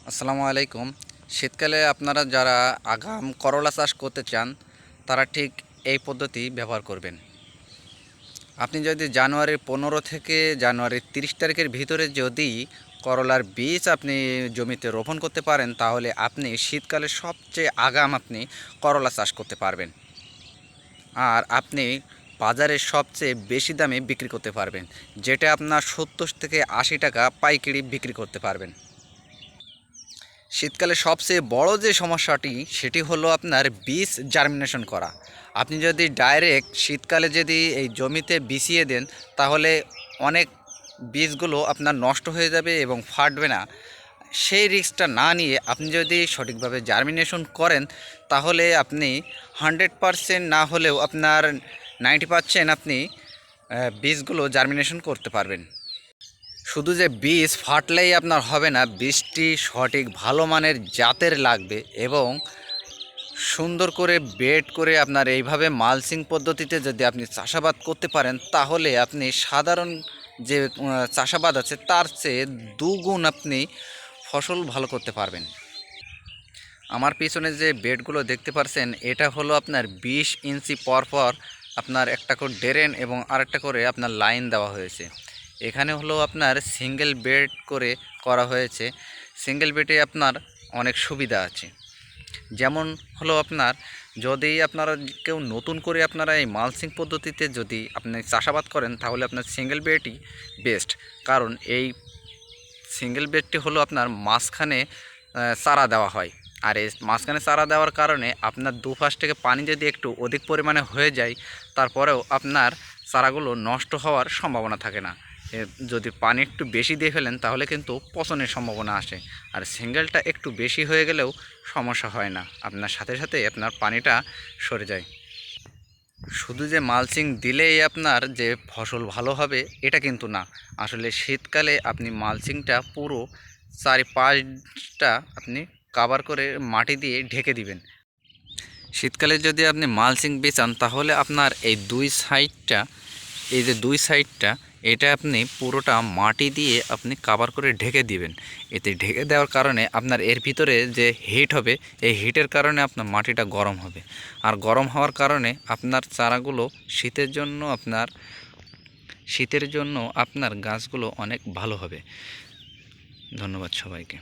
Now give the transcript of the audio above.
আসসালামু আলাইকুম। শীতকালে আপনারা যারা আগাম করলা চাষ করতে চান তারা ঠিক এই পদ্ধতি ব্যবহার করবেন। আপনি যদি জানুয়ারির 15 থেকে জানুয়ারির 30 তারিখের ভিতরে যদি করলার বীজ আপনি জমিতে রোপণ করতে পারেন, তাহলে আপনি শীতকালে সবচেয়ে আগাম আপনি করলা চাষ করতে পারবেন। আর আপনি বাজারে সবচেয়ে বেশি দামে বিক্রি করতে পারবেন, যেটা আপনার 70 থেকে 80 টাকা পাইকারি বিক্রি করতে পারবেন। শীতকালে সবচেয়ে বড় যে সমস্যাটি সেটি হলো আপনার বীজ জার্মিনেশন করা। আপনি যদি ডাইরেক্ট শীতকালে যদি এই জমিতে বিছিয়ে দেন, তাহলে অনেক বীজগুলো আপনার নষ্ট হয়ে যাবে এবং ফাটবে না। সেই রিস্কটা না নিয়ে আপনি যদি সঠিকভাবে জার্মিনেশন করেন, তাহলে আপনি 100% না হলেও আপনার 90% আপনি বীজগুলো জার্মিনেশন করতে পারবেন। শুধু যে বীজ ফাটলেই আপনার হবে না, বীজটি সঠিক ভালো মানের জাতের লাগবে এবং সুন্দর করে বেড করে আপনার এইভাবে মালচিং পদ্ধতিতে যদি আপনি চাষাবাদ করতে পারেন, তাহলে আপনি সাধারণ যে চাষাবাদ আছে তার চেয়ে দুগুণ আপনি ফসল ভালো করতে পারবেন। আমার পিছনে যে বেডগুলো দেখতে পাচ্ছেন, এটা হলো আপনার 20 ইঞ্চি পর আপনার একটা করে ড্রেন এবং আরেকটা করে আপনার লাইন দেওয়া হয়েছে। এখানে হলো আপনার সিঙ্গেল বেড করে করা হয়েছে। সিঙ্গেল বেডে আপনার অনেক সুবিধা আছে, যেমন হলো আপনার যদি আপনারা কেউ নতুন করে আপনারা এই মালচিং পদ্ধতিতে যদি আপনি চাষাবাদ করেন, তাহলে আপনার সিঙ্গেল বেডই বেস্ট। কারণ এই সিঙ্গেল বেডটি হলো আপনার মাঝখানে চারা দেওয়া হয়, আর এই মাঝখানে চারা দেওয়ার কারণে আপনার দুপাশ থেকে পানি যদি একটু অধিক পরিমাণে হয়ে যায়, তারপরেও আপনার চারাগুলো নষ্ট হওয়ার সম্ভাবনা থাকে না। যদি পানি একটু বেশি দিয়ে ফেলেন, তাহলে কিন্তু পচনের সম্ভাবনা আসে। আর সিঙ্গেলটা একটু বেশি হয়ে গেলেও সমস্যা হয় না, আপনার সাথে সাথে আপনার পানিটা সরে যায়। শুধু যে মালচিং দিলেই আপনার যে ফসল ভালো হবে এটা কিন্তু না। আসলে শীতকালে আপনি মালচিংটা পুরো চারিপাশটা আপনি কাভার করে মাটি দিয়ে ঢেকে দিবেন। শীতকালে যদি আপনি মালচিং বেচান, তাহলে আপনার এই দুই সাইডটা এটা আপনি পুরোটা মাটি দিয়ে আপনি কাভার করে ঢেকে দিবেন। এতে ঢেকে দেওয়ার কারণে আপনার এর ভিতরে যে হিট হবে, এই হিটের কারণে আপনার মাটিটা গরম হবে। আর গরম হওয়ার কারণে আপনার চারাগুলো শীতের জন্য আপনার গাছগুলো অনেক ভালো হবে। ধন্যবাদ সবাইকে।